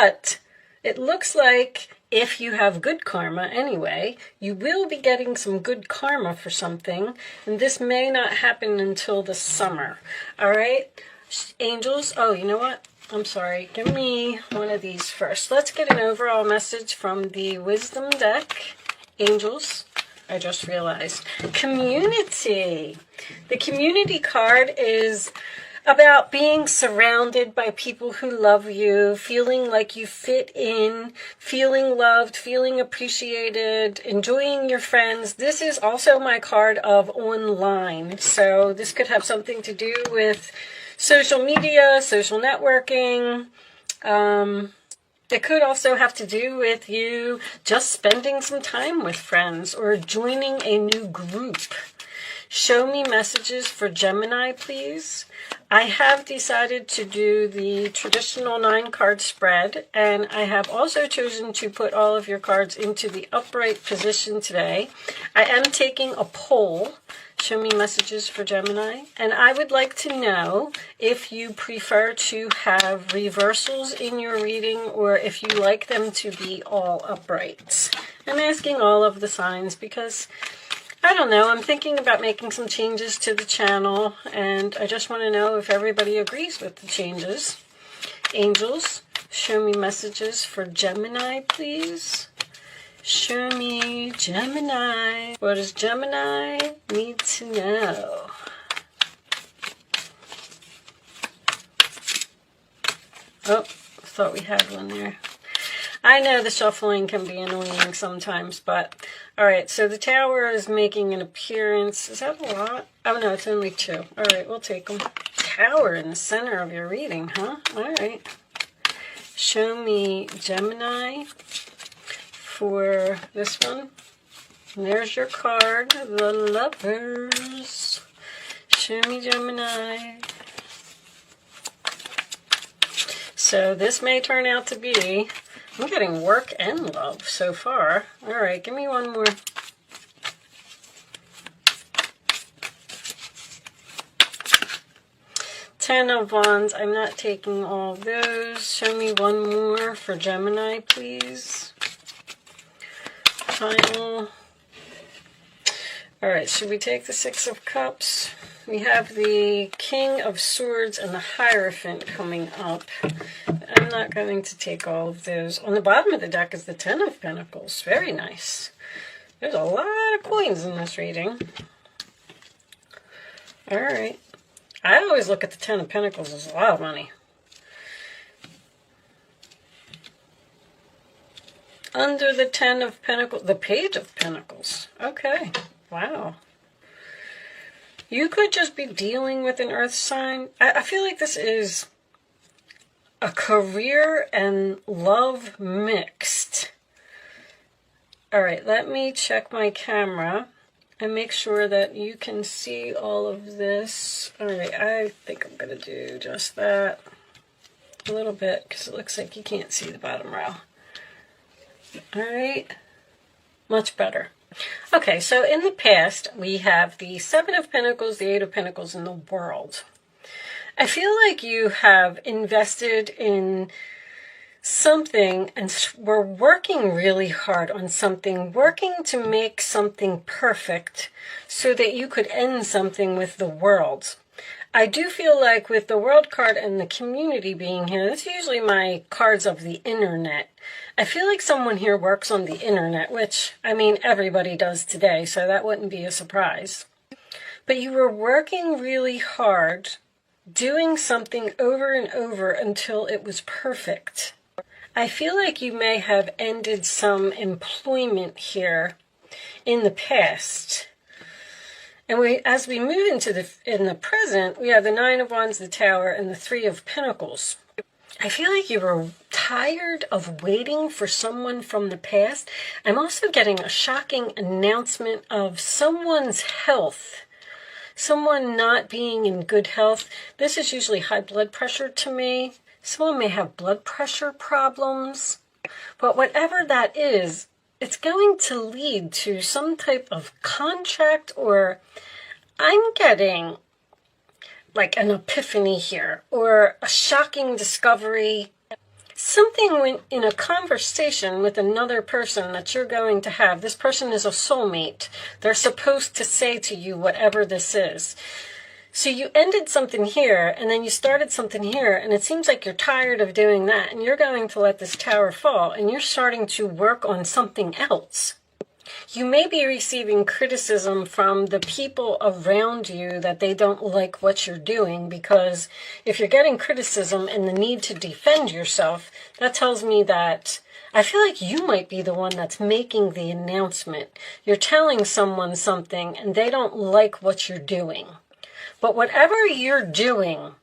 But it looks like if you have good karma anyway, you will be getting some good karma for something, and this may not happen until the summer. All right, angels. Oh, you know what? I'm sorry. Give me one of these first. Let's get an overall message from the wisdom deck. Angels. I just realized. Community. The community card is about being surrounded by people who love you, feeling like you fit in, feeling loved, feeling appreciated, enjoying your friends. This is also my card of online. So this could have something to do with social media, social networking. It could also have to do with you just spending some time with friends or joining a new group. Show me messages for Gemini, please. I have decided to do the traditional 9-card spread, and I have also chosen to put all of your cards into the upright position today. I am taking a poll. Show me messages for Gemini. And I would like to know if you prefer to have reversals in your reading or if you like them to be all upright. I'm asking all of the signs because, I don't know, I'm thinking about making some changes to the channel, and I just want to know if everybody agrees with the changes. Angels, show me messages for Gemini, please. Show me Gemini. What does Gemini need to know? Oh, thought we had one there. I know the shuffling can be annoying sometimes, but all right, so the Tower is making an appearance. Is that a lot? Oh, no, it's only 2. All right, we'll take them. Tower in the center of your reading, huh? All right. Show me Gemini for this one. And there's your card, the Lovers. Show me Gemini. So this may turn out to be, I'm getting work and love so far. All right, give me one more. Ten of Wands. I'm not taking all those. Show me one more for Gemini, please. Final. All right, should we take the 6 of Cups? We have the King of Swords and the Hierophant coming up. I'm not going to take all of those. On the bottom of the deck is the 10 of Pentacles. Very nice. There's a lot of coins in this reading. All right. I always look at the 10 of Pentacles as a lot of money. Under the 10 of Pentacles, the Page of Pentacles. Okay. Wow. You could just be dealing with an earth sign. I feel like this is a career and love mixed. All right, let me check my camera and make sure that you can see all of this. All right, I think I'm going to do just that a little bit because it looks like you can't see the bottom row. All right, much better. Okay, so in the past, we have the 7 of Pentacles, the 8 of Pentacles, and the World. I feel like you have invested in something and were working really hard on something, working to make something perfect so that you could end something with the World. I do feel like with the World card and the Community being here, that's usually my cards of the internet. I feel like someone here works on the internet, which, I mean, everybody does today, so that wouldn't be a surprise. But you were working really hard, doing something over and over until it was perfect. I feel like you may have ended some employment here in the past. And as we move into in the present, we have the 9 of Wands, the Tower, and the 3 of Pentacles. I feel like you were tired of waiting for someone from the past. I'm also getting a shocking announcement of someone's health. Someone not being in good health. This is usually high blood pressure to me. Someone may have blood pressure problems. But whatever that is, it's going to lead to some type of contract, or I'm getting like an epiphany here, or a shocking discovery. something when in a conversation with another person that you're going to have. This person is a soulmate. They're supposed to say to you whatever this is. So you ended something here, and then you started something here, and it seems like you're tired of doing that, and you're going to let this tower fall, and you're starting to work on something else. You may be receiving criticism from the people around you that they don't like what you're doing, because if you're getting criticism and the need to defend yourself, that tells me that I feel like you might be the one that's making the announcement. You're telling someone something and they don't like what you're doing. But whatever you're doing,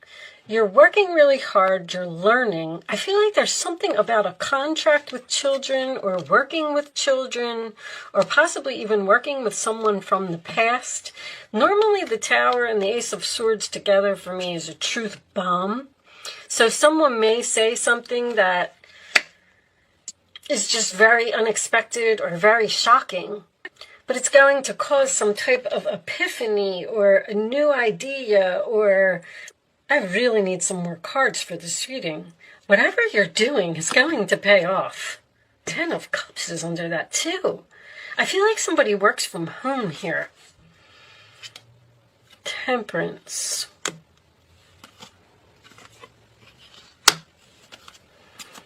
you're working really hard, you're learning. I feel like there's something about a contract with children or working with children or possibly even working with someone from the past. Normally the Tower and the Ace of Swords together for me is a truth bomb. So someone may say something that is just very unexpected or very shocking, but it's going to cause some type of epiphany or a new idea, or I really need some more cards for this reading. Whatever you're doing is going to pay off. 10 of Cups is under that too. I feel like somebody works from home here. Temperance.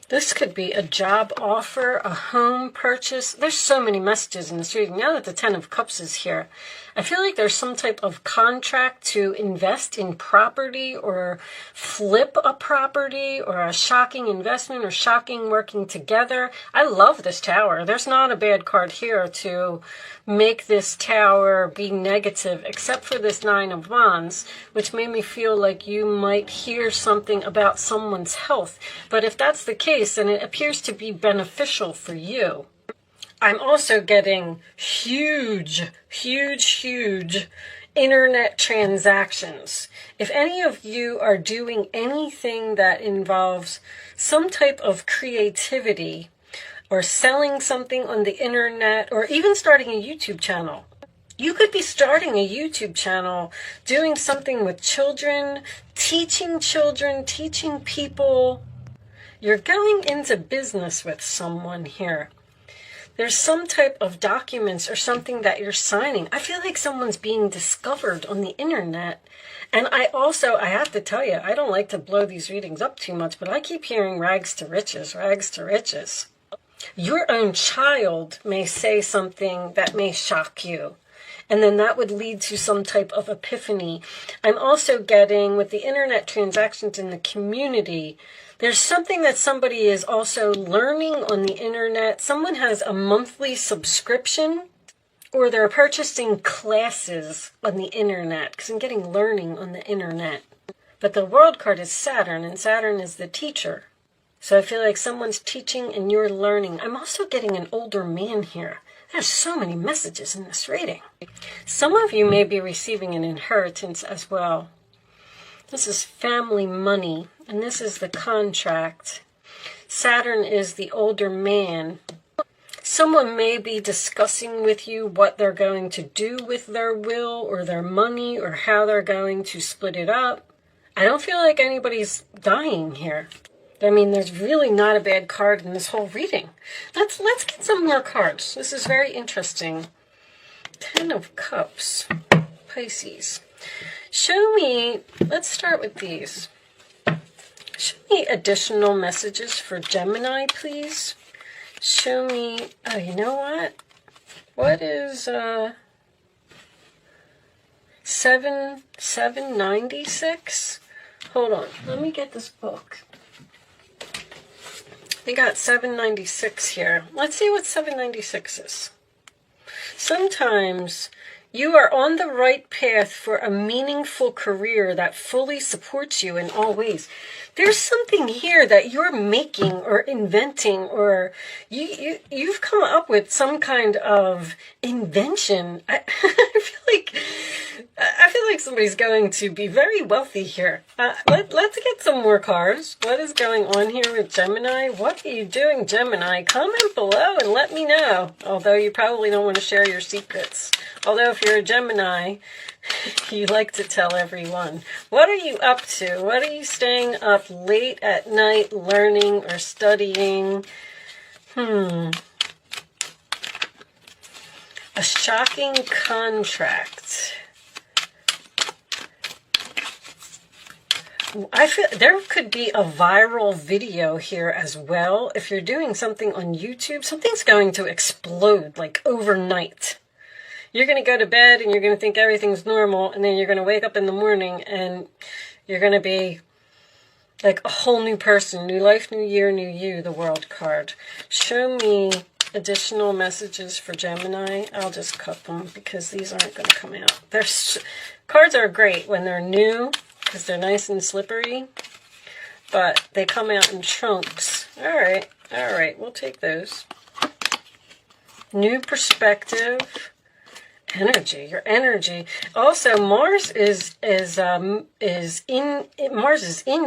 This could be a job offer, a home purchase. There's so many messages in this reading. Now that the 10 of Cups is here, I feel like there's some type of contract to invest in property or flip a property or a shocking investment or shocking working together. I love this Tower. There's not a bad card here to make this Tower be negative, except for this 9 of Wands, which made me feel like you might hear something about someone's health. But if that's the case, then it appears to be beneficial for you. I'm also getting huge internet transactions. If any of you are doing anything that involves some type of creativity or selling something on the internet or even starting a YouTube channel, you could be starting a YouTube channel, doing something with children, teaching people. You're going into business with someone here. There's some type of documents or something that you're signing. I feel like someone's being discovered on the internet. And I have to tell you, I don't like to blow these readings up too much, but I keep hearing rags to riches, rags to riches. Your own child may say something that may shock you, and then that would lead to some type of epiphany. I'm also getting, with the internet transactions in the community, there's something that somebody is also learning on the internet. Someone has a monthly subscription, or they're purchasing classes on the internet, because I'm getting learning on the internet. But the World card is Saturn, and Saturn is the teacher. So I feel like someone's teaching and you're learning. I'm also getting an older man here. There's so many messages in this reading. Some of you may be receiving an inheritance as well. This is family money, and this is the contract. Saturn is the older man. Someone may be discussing with you what they're going to do with their will or their money or how they're going to split it up. I don't feel like anybody's dying here. I mean, there's really not a bad card in this whole reading. Let's get some more cards. This is very interesting. 10 of Cups, Pisces. Show me, let's start with these. Show me additional messages for Gemini, please. Show me, oh, you know what? What is 796? Hold on, let me get this book. We got 796 here. Let's see what 796 is. Sometimes you are on the right path for a meaningful career that fully supports you in all ways. There's something here that you're making or inventing, or you've come up with some kind of invention. I feel like I feel like somebody's going to be very wealthy here. Let's get some more cards. What is going on here with Gemini? What are you doing, Gemini? Comment below and let me know. Although you probably don't want to share your secrets. Although if you're a Gemini, you like to tell everyone. What are you up to? What are you staying up late at night learning or studying? A shocking contract. I feel there could be a viral video here as well. If you're doing something on YouTube, something's going to explode like overnight. You're going to go to bed and you're going to think everything's normal, and then you're going to wake up in the morning and you're going to be like a whole new person. New life, new year, new you, the world card. Show me additional messages for Gemini. I'll just cut them because these aren't going to come out. Cards are great when they're new, because they're nice and slippery, but they come out in chunks. All right, we'll take those. New perspective, energy, your energy. Also, Mars is in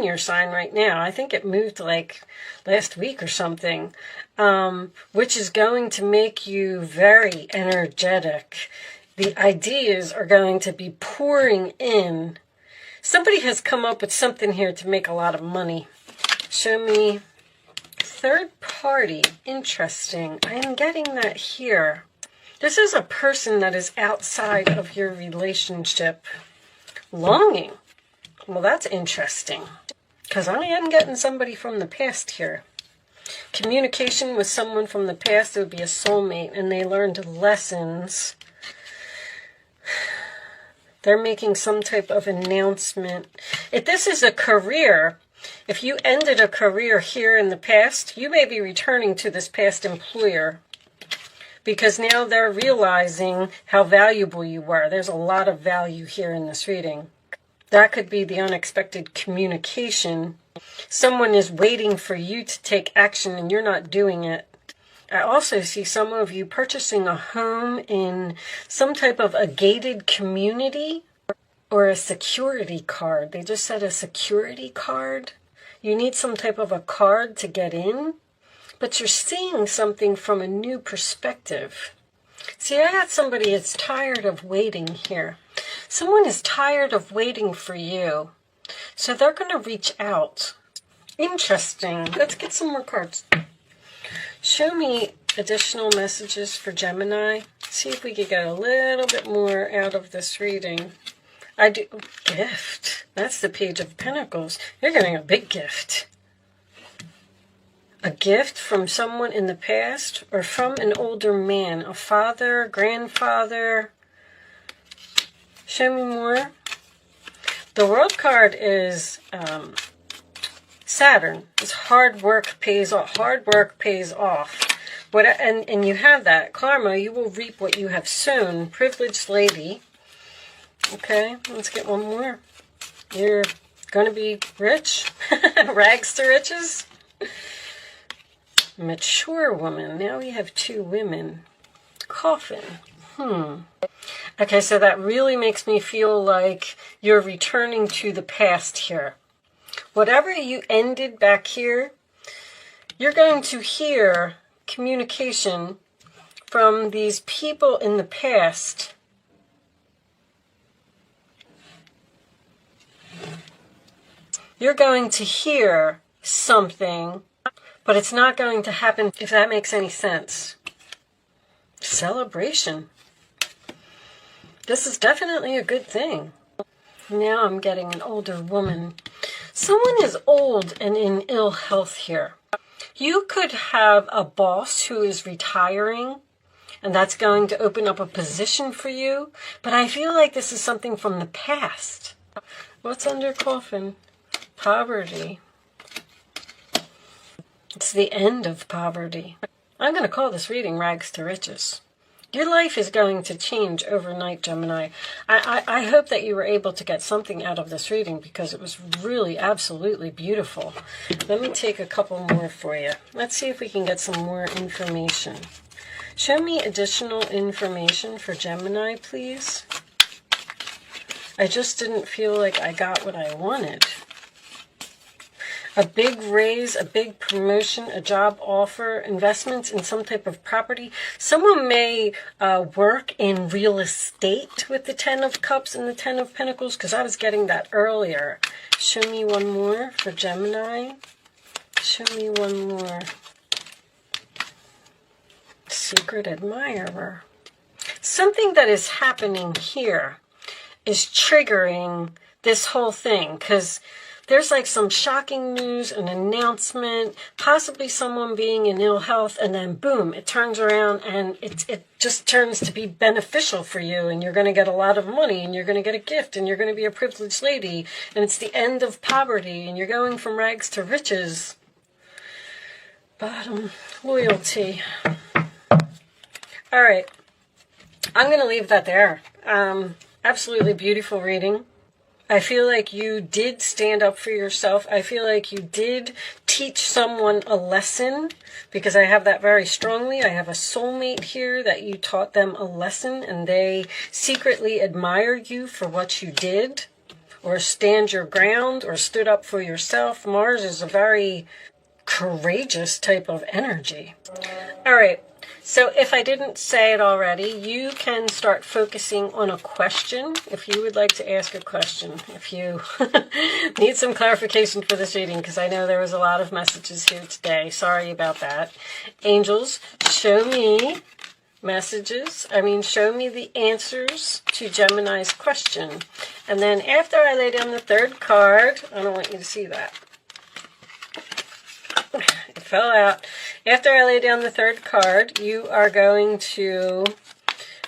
your sign right now. I think it moved like last week or something, which is going to make you very energetic. The ideas are going to be pouring in. Somebody has come up with something here to make a lot of money. Show me third party. Interesting. I am getting that here. This is a person that is outside of your relationship. Longing. Well, that's interesting. Because I am getting somebody from the past here. Communication with someone from the past. It would be a soulmate, and they learned lessons. They're making some type of announcement. If this is a career, if you ended a career here in the past, you may be returning to this past employer because now they're realizing how valuable you were. There's a lot of value here in this reading. That could be the unexpected communication. Someone is waiting for you to take action and you're not doing it. I also see some of you purchasing a home in some type of a gated community or a security card. They just said a security card. You need some type of a card to get in, but you're seeing something from a new perspective. See, I got somebody that's tired of waiting here. Someone is tired of waiting for you, so they're going to reach out. Interesting. Let's get some more cards. Show me additional messages for Gemini. See if we could get a little bit more out of this reading. I do. Gift. That's the Page of Pentacles. You're getting a big gift. A gift from someone in the past or from an older man. A father, grandfather. Show me more. The World card is Saturn. It's hard work pays off. Hard work pays off. And you have that. Karma, you will reap what you have sown. Privileged lady. Okay, let's get one more. You're going to be rich. Rags to riches. Mature woman. Now we have two women. Coffin. Okay, so that really makes me feel like you're returning to the past here. Whatever you ended back here, you're going to hear communication from these people in the past. You're going to hear something, but it's not going to happen, if that makes any sense. Celebration. This is definitely a good thing. Now I'm getting an older woman. Someone is old and in ill health here. You could have a boss who is retiring, and that's going to open up a position for you. But I feel like this is something from the past. What's under coffin? Poverty. It's the end of poverty. I'm going to call this reading Rags to Riches. Your life is going to change overnight, Gemini. I hope that you were able to get something out of this reading because it was really absolutely beautiful. Let me take a couple more for you. Let's see if we can get some more information. Show me additional information for Gemini, please. I just didn't feel like I got what I wanted. A big raise, a big promotion, a job offer, investments in some type of property. Someone may work in real estate with the Ten of Cups and the Ten of Pentacles, because I was getting that earlier. Show me one more for Gemini. Show me one more. Secret admirer. Something that is happening here is triggering this whole thing, because there's like some shocking news, an announcement, possibly someone being in ill health, and then boom, it turns around and it just turns to be beneficial for you, and you're going to get a lot of money, and you're going to get a gift, and you're going to be a privileged lady, and it's the end of poverty, and you're going from rags to riches. Bottom, loyalty. All right, I'm going to leave that there. Absolutely beautiful reading. I feel like you did stand up for yourself. I feel like you did teach someone a lesson, because I have that very strongly. I have a soulmate here that you taught them a lesson, and they secretly admire you for what you did, or stand your ground, or stood up for yourself. Mars is a very courageous type of energy. All right. So if I didn't say it already, you can start focusing on a question. If you would like to ask a question, if you need some clarification for this reading, because I know there was a lot of messages here today. Sorry about that. Angels, show me messages. Show me the answers to Gemini's question. And then after I lay down the third card, I don't want you to see that. It fell out. After I lay down the third card, you are going to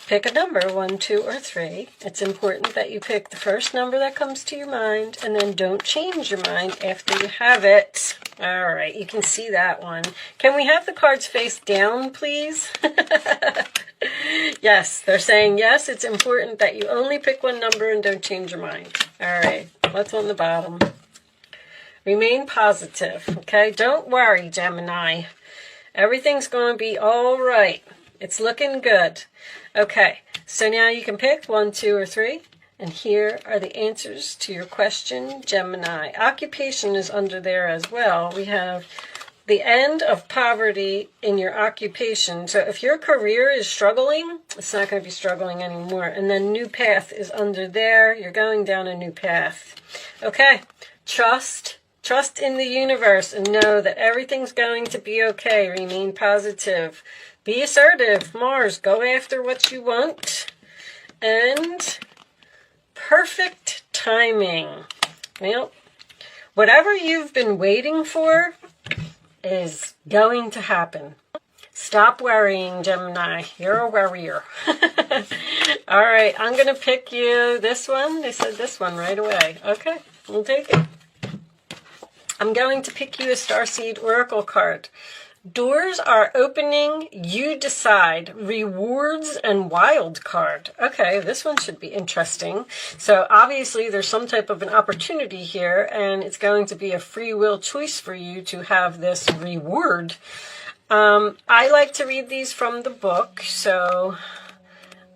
pick a number, 1, 2, or 3. It's important that you pick the first number that comes to your mind, and then don't change your mind after you have it. All right, you can see that one. Can we have the cards face down, please? Yes, they're saying yes, it's important that you only pick one number and don't change your mind. All right, what's on the bottom? Remain positive, okay? Don't worry, Gemini. Everything's going to be all right. It's looking good. Okay, so now you can pick 1, 2, or 3. And here are the answers to your question, Gemini. Occupation is under there as well. We have the end of poverty in your occupation. So if your career is struggling, it's not going to be struggling anymore. And then new path is under there. You're going down a new path. Okay, trust in the universe and know that everything's going to be okay. Remain positive. Be assertive, Mars. Go after what you want. And perfect timing. Well, whatever you've been waiting for is going to happen. Stop worrying, Gemini. You're a worrier. All right, I'm going to pick you this one. They said this one right away. Okay, we'll take it. I'm going to pick you a Starseed Oracle card. Doors are opening, you decide. Rewards and wild card. Okay, this one should be interesting. So obviously there's some type of an opportunity here, and it's going to be a free will choice for you to have this reward. I like to read these from the book, so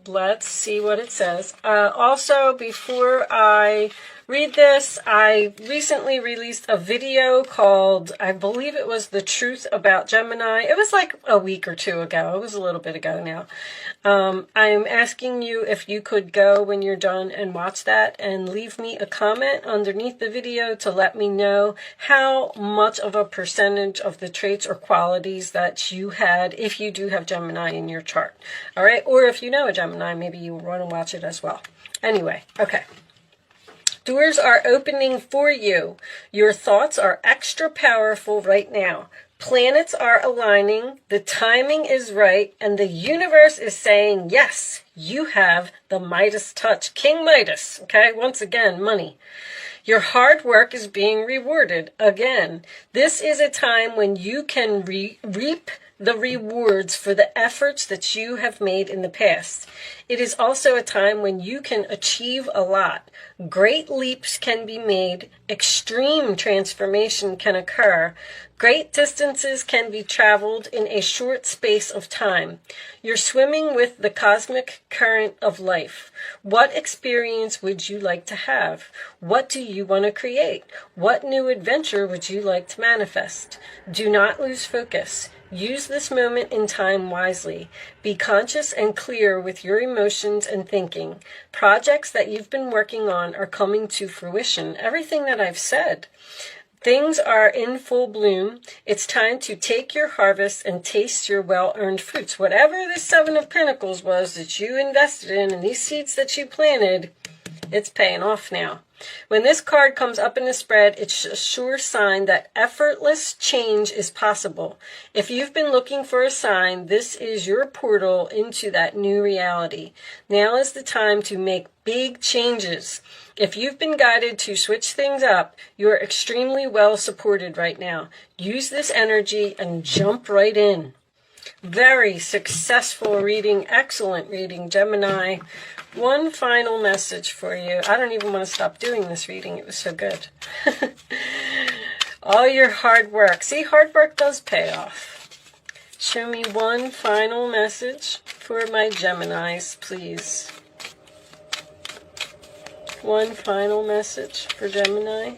let's see what it says. Also, before I read this, I recently released a video called, I believe it was The Truth About Gemini. It was like a week or two ago. It was a little bit ago now. I'm asking you if you could go when you're done and watch that and leave me a comment underneath the video to let me know how much of a percentage of the traits or qualities that you had if you do have Gemini in your chart. All right, or if you know a Gemini, maybe you will want to watch it as well. Anyway, okay. Doors are opening for you. Your thoughts are extra powerful right now. Planets are aligning. The timing is right. And the universe is saying, yes, you have the Midas touch. King Midas. Okay, once again, money. Your hard work is being rewarded. Again, this is a time when you can reap the rewards for the efforts that you have made in the past. It is also a time when you can achieve a lot. Great leaps can be made. Extreme transformation can occur. Great distances can be traveled in a short space of time. You're swimming with the cosmic current of life. What experience would you like to have? What do you want to create? What new adventure would you like to manifest? Do not lose focus. Use this moment in time wisely. Be conscious and clear with your emotions and thinking. Projects that you've been working on are coming to fruition. Everything that I've said. Things are in full bloom. It's time to take your harvest and taste your well-earned fruits. Whatever the Seven of Pentacles was that you invested in and these seeds that you planted, it's paying off now. When this card comes up in the spread, it's a sure sign that effortless change is possible. If you've been looking for a sign, this is your portal into that new reality. Now is the time to make big changes. If you've been guided to switch things up, you're extremely well supported right now. Use this energy and jump right in. Very successful reading, excellent reading, Gemini. One final message for you. I don't even want to stop doing this reading. It was so good. All your hard work. See, hard work does pay off. Show me one final message for my Geminis, please. One final message for Gemini.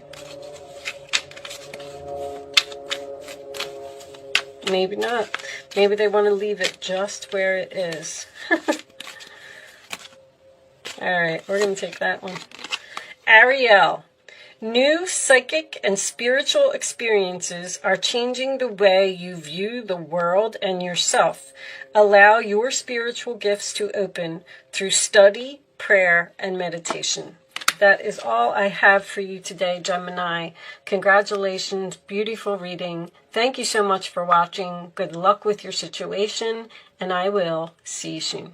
Maybe not. Maybe they want to leave it just where it is. Alright, we're going to take that one. Ariel. New psychic and spiritual experiences are changing the way you view the world and yourself. Allow your spiritual gifts to open through study, prayer, and meditation. That is all I have for you today, Gemini. Congratulations, beautiful reading. Thank you so much for watching. Good luck with your situation, and I will see you soon.